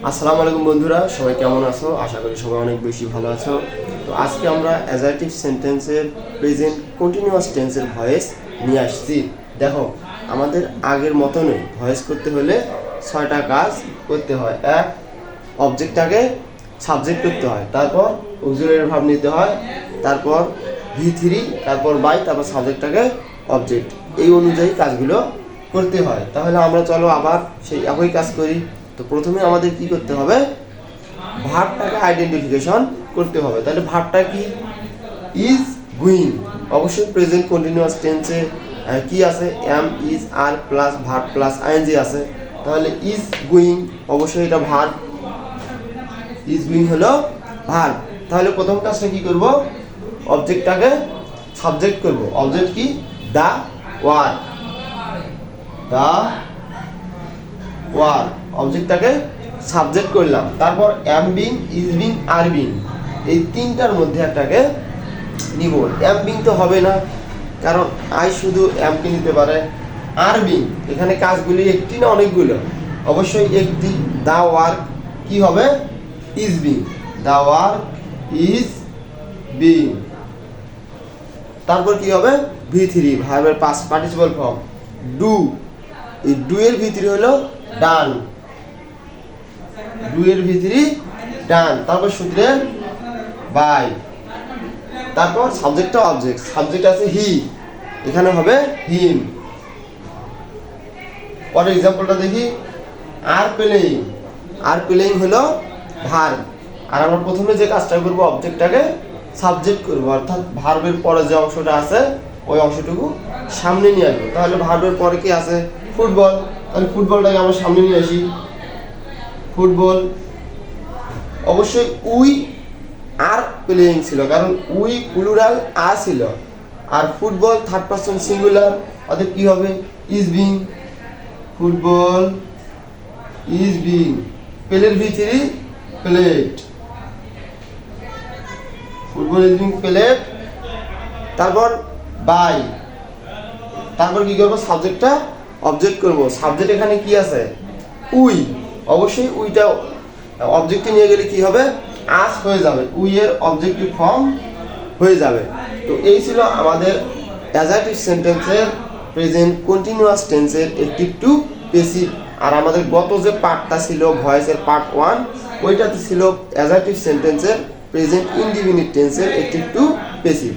আসসালামু আলাইকুম বন্ধুরা, সবাই কেমন আছো? আশা করি সবাই অনেক বেশি ভালো আছো। তো আজকে আমরা অ্যাজারটিভ সেন্টেন্সের প্রেজেন্ট কন্টিনিউয়াস টেন্সের ভয়েস নিয়ে আসছি। দেখো, আমাদের আগের মতনই ভয়েস করতে হলে 6টা কাজ করতে হয়। এক, অবজেক্টটাকে সাবজেক্ট করতে হয়, তারপর অক্সিলারি ভার্ব নিতে হয়, তারপর V3, তারপর বাই, তারপর সাবজেক্টটাকে অবজেক্ট, এই অনুযায়ী কাজগুলো করতে হয়। তাহলে আমরা চলো আবার সেই একই কাজ করি। তো প্রথমে আমাদের কি করতে হবে? ভার্বটাকে আইডেন্টিফিকেশন করতে হবে। তাহলে ভার্বটা কি? Is, going. অবশ্যই প্রেজেন্ট কন্টিনিউয়াস টেন্সে কি আছে? এম, ইজ, আর প্লাস ভার্ব প্লাস আইএনজি আছে। তাহলে ইজ গোয়িং, অবশ্যই এটা ভার্ব। ইজ গোয়িং হলো ভার্ব। তাহলে প্রথম কাজটা কি করব? অবজেক্টটাকে সাবজেক্ট করব। অবজেক্ট কি? The work. দা ওয়ার্ক, অবজেক্টটাকে সাবজেক্ট করলাম। তারপর am being, is being, are being, এই তিনটার মধ্যে একটাকে নিব। এম বিং তো হবে না, কারণ আই শুধু এমকে নিতে পারে। আর বিং, এখানে কাজগুলি একটি না অনেকগুলো? অবশ্যই একটি। দা ওয়ার্ক কি হবে? Is being. The work is being. তারপর কি হবে? V3, ভার্বের পাস্ট পার্টিসিপল ফর্ম, ডু। এই ডু এর V3 হলো ডান। ডু এর V3 ডান। তারপর সূত্রে বাই। তারপর সাবজেক্টটা অবজেক্ট, সাবজেক্ট আছে হি, এখানে হবে হিম। পরের এক্সাম্পলটা দেখি। Are playing. আর প্লেইং হলো ভার্ব। আর আমরা প্রথমে যে কাজটা করবো, অবজেক্টটাকে সাবজেক্ট করবো, অর্থাৎ ভার্বের পরে যে অংশটা আছে ওই অংশটুকু সামনে নিয়ে আসবো। তাহলে ভার্বের পরে কি আছে? ফুটবল। তাহলে ফুটবলটাকে আমরা সামনে নিয়ে আসি। ফুটবল। অবশ্যই উই আর প্লেইং ছিল, কারণ উই প্লুরাল আর ছিল, আর ফুটবল থার্ড পারসন সিঙ্গুলার, অর্থাৎ কি হবে? Is being. Football is being. প্লের V3 played. Football is being played. তারপর বাই। তারপর কি করবো? সাবজেক্টটা অবজেক্ট করব। সাবজেক্ট এখানে কি আছে? উই। অবশ্যই উইটা অবজেক্টে নিয়ে গেলে কি হবে? আস হয়ে যাবে, উই এর অবজেক্টিভ ফর্ম হয়ে যাবে। তো এই ছিল আমাদের অ্যাজারটিভ সেন্টেন্সের প্রেজেন্ট কন্টিনিউয়াস টেন্সের অ্যাক্টিভ টু প্যাসিভ। আর আমাদের গত যে পার্টটা ছিল ভয়েসের পার্ট 1, ওইটাতে ছিল অ্যাজারটিভ সেন্টেন্সের প্রেজেন্ট ইনডিফিনিট টেন্সের অ্যাক্টিভ টু প্যাসিভ।